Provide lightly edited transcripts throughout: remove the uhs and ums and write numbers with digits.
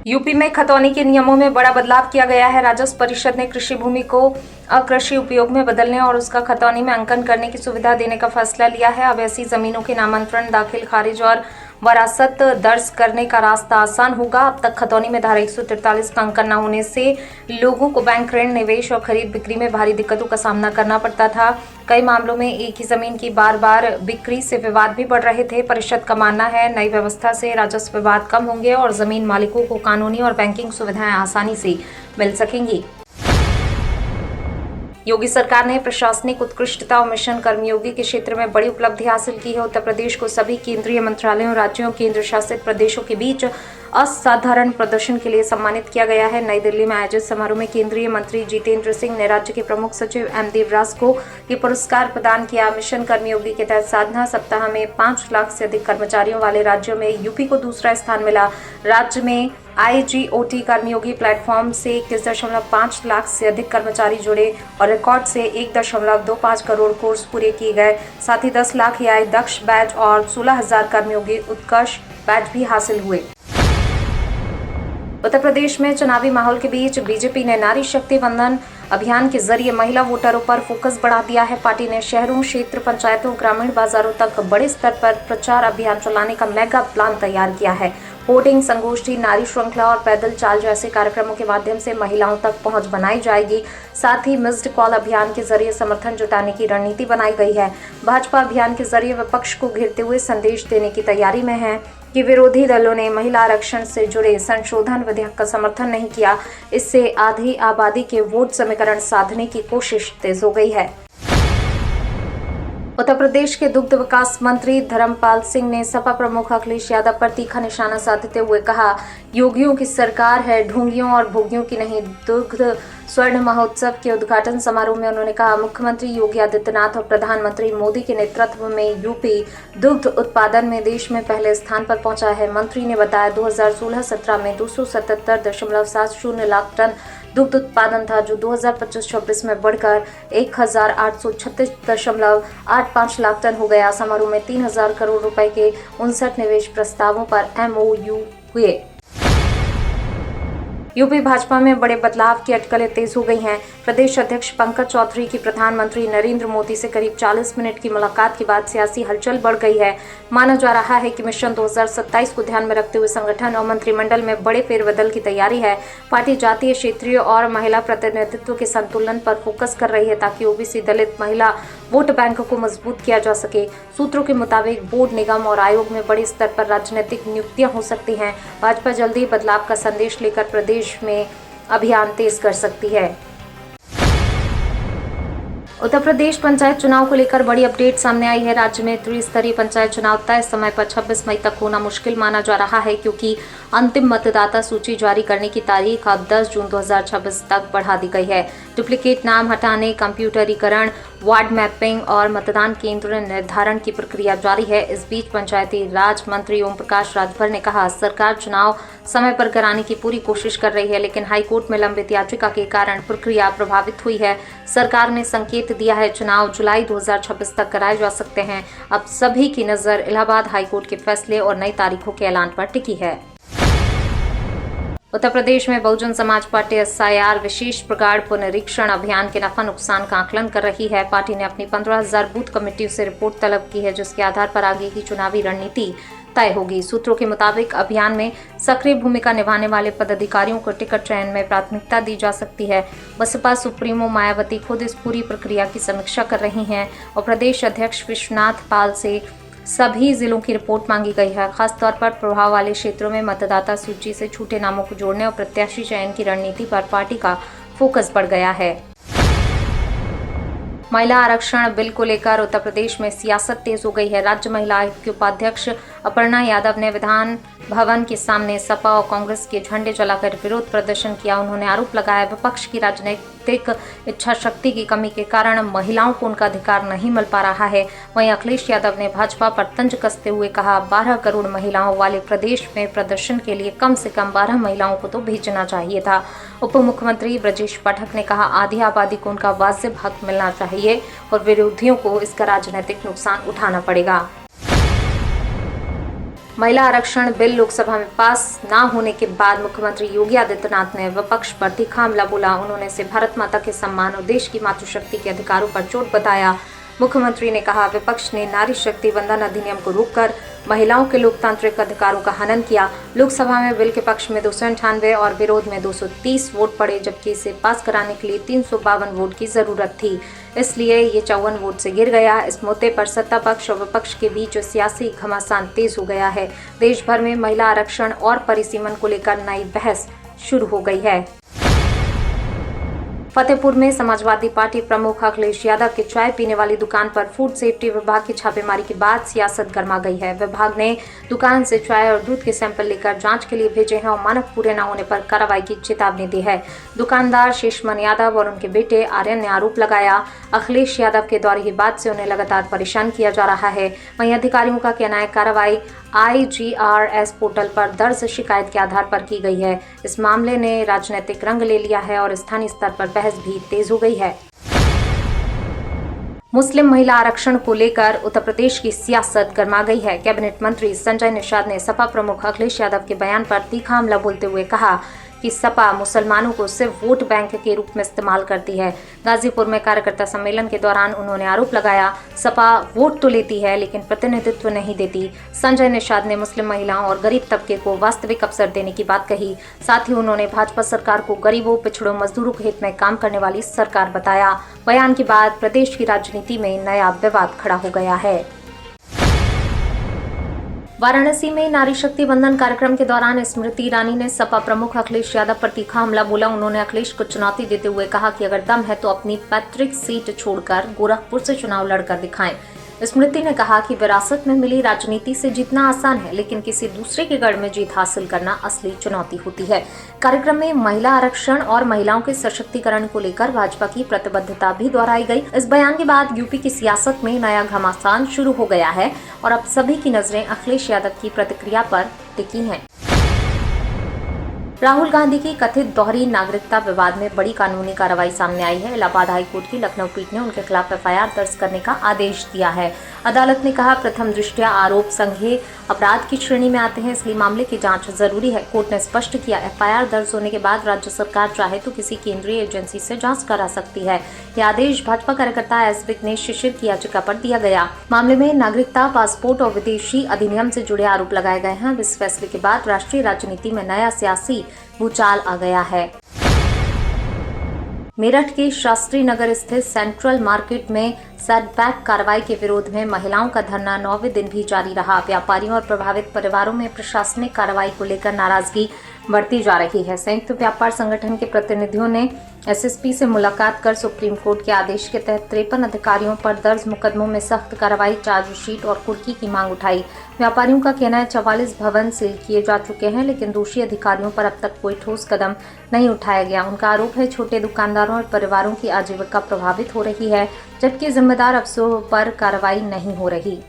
UP में खतौनी के नियमों में बड़ा बदलाव किया गया है। राजस्व परिषद ने कृषि भूमि को अकृषि उपयोग में बदलने और उसका खतौनी में अंकन करने की सुविधा देने का फैसला लिया है। अब ऐसी जमीनों के नामांतरण, दाखिल, खारिज और वरासत दर्ज करने का रास्ता आसान होगा। अब तक खतौनी में धारा 143 का अंकन न होने से लोगों को बैंक ऋण, निवेश और खरीद बिक्री में भारी दिक्कतों का सामना करना पड़ता था। कई मामलों में एक ही जमीन की बार बार बिक्री से विवाद भी बढ़ रहे थे। परिषद का मानना है नई व्यवस्था से राजस्व विवाद कम होंगे और जमीन मालिकों को कानूनी और बैंकिंग सुविधाएं आसानी से मिल सकेंगी। योगी सरकार ने प्रशासनिक उत्कृष्टता और मिशन कर्मयोगी के क्षेत्र में बड़ी उपलब्धि हासिल की है। उत्तर प्रदेश को सभी केंद्रीय मंत्रालयों, राज्यों और केंद्र शासित प्रदेशों के बीच असाधारण प्रदर्शन के लिए सम्मानित किया गया है। नई दिल्ली में आयोजित समारोह में केंद्रीय मंत्री जितेंद्र सिंह ने राज्य के प्रमुख सचिव एम देवराज को ये पुरस्कार प्रदान किया। मिशन कर्मयोगी के तहत साधना सप्ताह में 5 लाख से अधिक कर्मचारियों वाले राज्यों में यूपी को दूसरा स्थान मिला। राज्य में IGOT कर्मयोगी प्लेटफॉर्म से 21.5 लाख से अधिक कर्मचारी जुड़े और रिकॉर्ड से 1.25 करोड़ कोर्स पूरे किए गए। साथ ही 10 लाख AI दक्ष बैच और 16,000 कर्मयोगी उत्कर्ष बैच भी हासिल हुए। उत्तर प्रदेश में चुनावी माहौल के बीच बीजेपी ने नारी शक्ति वंदन अभियान के जरिए महिला वोटरों पर फोकस बढ़ा दिया है। पार्टी ने शहरों, क्षेत्र पंचायतों, ग्रामीण बाजारों तक बड़े स्तर पर प्रचार अभियान चलाने का मेगा प्लान तैयार किया है। होर्डिंग, संगोष्ठी, नारी श्रृंखला और पैदल चाल जैसे कार्यक्रमों के माध्यम से महिलाओं तक पहुंच बनाई जाएगी। साथ ही मिस्ड कॉल अभियान के जरिए समर्थन जुटाने की रणनीति बनाई गई है। भाजपा अभियान के जरिए विपक्ष को घेरते हुए संदेश देने की तैयारी में है कि विरोधी दलों ने महिला आरक्षण से जुड़े संशोधन विधेयक का समर्थन नहीं किया। इससे आधी आबादी के वोट समीकरण साधने की कोशिश तेज हो गई है। उत्तर प्रदेश के दुग्ध विकास मंत्री धर्मपाल सिंह ने सपा प्रमुख अखिलेश यादव पर तीखा निशाना साधते हुए कहा, योगियों की सरकार है, ढोंगियों और भोगियों की नहीं। दुग्ध स्वर्ण महोत्सव के उद्घाटन समारोह में उन्होंने कहा, मुख्यमंत्री योगी आदित्यनाथ और प्रधानमंत्री मोदी के नेतृत्व में यूपी दुग्ध उत्पादन में देश में पहले स्थान पर पहुंचा है। मंत्री ने बताया 2016-17 में 277.70 लाख टन दुग्ध उत्पादन था, जो 2025-26 में बढ़कर 1,836.85 लाख टन हो गया। समारोह में 3,000 करोड़ रुपए के 59 निवेश प्रस्तावों पर MOU हुए। यूपी भाजपा में बड़े बदलाव की अटकलें तेज हो गई हैं। प्रदेश अध्यक्ष पंकज चौधरी की प्रधानमंत्री नरेंद्र मोदी से करीब 40 मिनट की मुलाकात के बाद सियासी हलचल बढ़ गई है। माना जा रहा है कि मिशन 2027 को ध्यान में रखते हुए संगठन और मंत्रिमंडल में बड़े फेरबदल की तैयारी है। पार्टी जातीय, क्षेत्रीय और महिला प्रतिनिधित्व के संतुलन पर फोकस कर रही है ताकि ओबीसी, दलित, महिला वोट बैंक को मजबूत किया जा सके। सूत्रों के मुताबिक बोर्ड, निगम और आयोग में बड़े स्तर पर राजनीतिक नियुक्तियां हो सकती हैं। भाजपा जल्दी ही बदलाव का संदेश लेकर प्रदेश में अभियान तेज कर सकती है। उत्तर प्रदेश पंचायत चुनाव को लेकर बड़ी अपडेट सामने आई है। राज्य में त्रिस्तरीय पंचायत चुनाव तय समय पर 26 मई तक होना मुश्किल माना जा रहा है, क्योंकि अंतिम मतदाता सूची जारी करने की तारीख अब 10 जून 2026 तक बढ़ा दी गई है। डुप्लीकेट नाम हटाने, कंप्यूटरीकरण, वार्ड मैपिंग और मतदान केंद्र निर्धारण की प्रक्रिया जारी है। इस बीच पंचायती राज मंत्री ओम प्रकाश राजभर ने कहा, सरकार चुनाव समय पर कराने की पूरी कोशिश कर रही है, लेकिन हाईकोर्ट में लंबित याचिका के कारण प्रक्रिया प्रभावित हुई है। सरकार ने संकेत दिया है चुनाव जुलाई 2026 तक कराए जा सकते हैं। अब सभी की नजर इलाहाबाद हाईकोर्ट के फैसले और नई तारीखों के ऐलान पर टिकी है। उत्तर प्रदेश में बहुजन समाज पार्टी SIR विशेष प्रगाढ़ पुनरीक्षण अभियान के नफा नुकसान का आकलन कर रही है। पार्टी ने अपनी 15,000 बूथ कमेटियों से रिपोर्ट तलब की है, जिसके आधार पर आगे की चुनावी रणनीति तय होगी। सूत्रों के मुताबिक अभियान में सक्रिय भूमिका निभाने वाले पदाधिकारियों को टिकट चयन में प्राथमिकता दी जा सकती है। बसपा सुप्रीमो मायावती खुद इस पूरी प्रक्रिया की समीक्षा कर रही हैं और प्रदेश अध्यक्ष विश्वनाथ पाल से सभी जिलों की रिपोर्ट मांगी गई है। खासतौर पर प्रभाव वाले क्षेत्रों में मतदाता सूची से छूटे नामों को जोड़ने और प्रत्याशी चयन की रणनीति पर पार्टी का फोकस बढ़ गया है। महिला आरक्षण बिल को लेकर उत्तर प्रदेश में सियासत तेज हो गई है। राज्य महिला आयोग की उपाध्यक्ष अपर्णा यादव ने विधान भवन के सामने सपा और कांग्रेस के झंडे जलाकर विरोध प्रदर्शन किया। उन्होंने आरोप लगाया, विपक्ष की राजनीतिक इच्छा शक्ति की कमी के कारण महिलाओं को उनका अधिकार नहीं मिल पा रहा है। वहीं अखिलेश यादव ने भाजपा पर तंज कसते हुए कहा, 12 करोड़ महिलाओं वाले प्रदेश में प्रदर्शन के लिए कम से कम 12 महिलाओं को तो भेजना चाहिए था। उप मुख्यमंत्री ब्रजेश पाठक ने कहा, आधी आबादी को उनका वाजिब हक मिलना चाहिए और विरोधियों को इसका राजनीतिक नुकसान उठाना पड़ेगा। महिला आरक्षण बिल लोकसभा में पास न होने के बाद मुख्यमंत्री योगी आदित्यनाथ ने विपक्ष पर तीखा हमला बोला। उन्होंने इसे भारत माता के सम्मान और देश की मातृशक्ति के अधिकारों पर चोट बताया। मुख्यमंत्री ने कहा, विपक्ष ने नारी शक्ति वंदन अधिनियम को रोककर महिलाओं के लोकतांत्रिक अधिकारों का हनन किया। लोकसभा में बिल के पक्ष में 298 और विरोध में 230 वोट पड़े, जबकि इसे पास कराने के लिए 352 वोट की जरूरत थी, इसलिए ये 54 वोट से गिर गया। इस मुद्दे पर सत्ता पक्ष और विपक्ष के बीच सियासी घमासान तेज हो गया है। देश भर में महिला आरक्षण और परिसीमन को लेकर नई बहस शुरू हो गई है। फतेहपुर में समाजवादी पार्टी प्रमुख अखिलेश यादव के चाय पीने वाली दुकान पर फूड सेफ्टी विभाग की छापेमारी के बाद सियासत गर्मा गई है। विभाग ने दुकान से चाय और दूध के सैंपल लेकर जांच के लिए भेजे हैं और मानक पूरे न होने पर कार्रवाई की चेतावनी दी है। दुकानदार शेषमन यादव और उनके बेटे आर्यन ने आरोप लगाया, अखिलेश यादव के दौरे के बाद से उन्हें लगातार परेशान किया जा रहा है। वहीं अधिकारियों का कहना है, कार्रवाई IGRS पोर्टल पर दर्ज शिकायत के आधार पर की गई है। इस मामले ने राजनीतिक रंग ले लिया है और स्थानीय स्तर पर बहस भी तेज हो गई है। मुस्लिम महिला आरक्षण को लेकर उत्तर प्रदेश की सियासत गर्मा गई है। कैबिनेट मंत्री संजय निषाद ने सपा प्रमुख अखिलेश यादव के बयान पर तीखा हमला बोलते हुए कहा कि सपा मुसलमानों को सिर्फ वोट बैंक के रूप में इस्तेमाल करती है। गाजीपुर में कार्यकर्ता सम्मेलन के दौरान उन्होंने आरोप लगाया, सपा वोट तो लेती है लेकिन प्रतिनिधित्व नहीं देती। संजय निषाद ने मुस्लिम महिलाओं और गरीब तबके को वास्तविक अवसर देने की बात कही। साथ ही उन्होंने भाजपा सरकार को गरीबों, पिछड़ों, मजदूरों के हित में काम करने वाली सरकार बताया। बयान के बाद प्रदेश की राजनीति में नया विवाद खड़ा हो गया है। वाराणसी में नारी शक्ति वंदन कार्यक्रम के दौरान स्मृति ईरानी ने सपा प्रमुख अखिलेश यादव पर तीखा हमला बोला। उन्होंने अखिलेश को चुनौती देते हुए कहा कि अगर दम है तो अपनी पैतृक सीट छोड़कर गोरखपुर से चुनाव लड़कर दिखाएं। स्मृति ने कहा कि विरासत में मिली राजनीति से जीतना आसान है, लेकिन किसी दूसरे के गढ़ में जीत हासिल करना असली चुनौती होती है। कार्यक्रम में महिला आरक्षण और महिलाओं के सशक्तिकरण को लेकर भाजपा की प्रतिबद्धता भी दोहराई गई। इस बयान के बाद यूपी की सियासत में नया घमासान शुरू हो गया है और अब सभी की नजरें अखिलेश यादव की प्रतिक्रिया पर टिकी हैं। राहुल गांधी की कथित दोहरी नागरिकता विवाद में बड़ी कानूनी कार्रवाई सामने आई है। इलाहाबाद हाईकोर्ट की लखनऊ पीठ ने उनके खिलाफ FIR दर्ज करने का आदेश दिया है। अदालत ने कहा, प्रथम दृष्टया आरोप संज्ञेय अपराध की श्रेणी में आते हैं, इसलिए मामले की जांच जरूरी है। कोर्ट ने स्पष्ट किया, FIR दर्ज होने के बाद राज्य सरकार चाहे तो किसी केंद्रीय एजेंसी से जांच करा सकती है। यह आदेश भाजपा कार्यकर्ता S विघ्नेश शिशिर की याचिका पर दिया गया। मामले में नागरिकता, पासपोर्ट और विदेशी अधिनियम से जुड़े आरोप लगाए गए हैं। इस फैसले के बाद राष्ट्रीय राजनीति में नया सियासी भूचाल आ गया है। मेरठ के शास्त्री नगर स्थित सेंट्रल मार्केट में सेटबैक कार्रवाई के विरोध में महिलाओं का धरना 9वें दिन भी जारी रहा। व्यापारियों और प्रभावित परिवारों में प्रशासनिक कार्रवाई को लेकर नाराजगी बढ़ती जा रही है। संयुक्त व्यापार संगठन के प्रतिनिधियों ने SSP से मुलाकात कर सुप्रीम कोर्ट के आदेश के तहत 53 अधिकारियों पर दर्ज मुकदमों में सख्त कार्रवाई, चार्जशीट और कुर्की की मांग उठाई। व्यापारियों का कहना है 44 भवन सील किए जा चुके हैं, लेकिन दोषी अधिकारियों पर अब तक कोई ठोस कदम नहीं उठाया गया। उनका आरोप है छोटे दुकानदारों और परिवारों की आजीविका प्रभावित हो रही है, जबकि जिम्मेदार अफसरों पर कार्रवाई नहीं हो रही।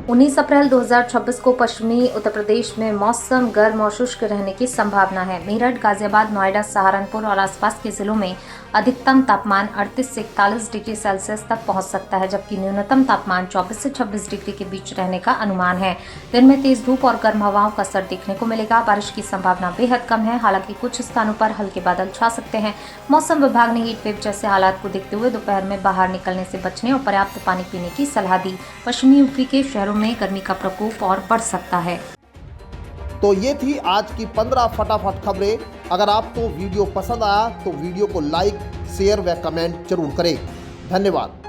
19 अप्रैल 2026 को पश्चिमी उत्तर प्रदेश में मौसम गर्म और शुष्क रहने की संभावना है। मेरठ, गाजियाबाद, नोएडा, सहारनपुर और आसपास के जिलों में अधिकतम तापमान 38 से 41 डिग्री सेल्सियस तक पहुंच सकता है, जबकि न्यूनतम तापमान 24 से 26 डिग्री के बीच रहने का अनुमान है। दिन में तेज धूप और गर्म हवाओं का असर देखने को मिलेगा। बारिश की संभावना बेहद कम है, हालांकि कुछ स्थानों पर हल्के बादल छा सकते हैं। मौसम विभाग ने हीट वेव जैसे हालात को देखते हुए दोपहर में बाहर निकलने से बचने और पर्याप्त पानी पीने की सलाह दी। पश्चिमी यूपी के शहरों में गर्मी का प्रकोप और बढ़ सकता है। तो ये थी आज की 15 फटाफट खबरें। अगर आपको वीडियो पसंद आया तो वीडियो को लाइक, शेयर व कमेंट जरूर करें। धन्यवाद।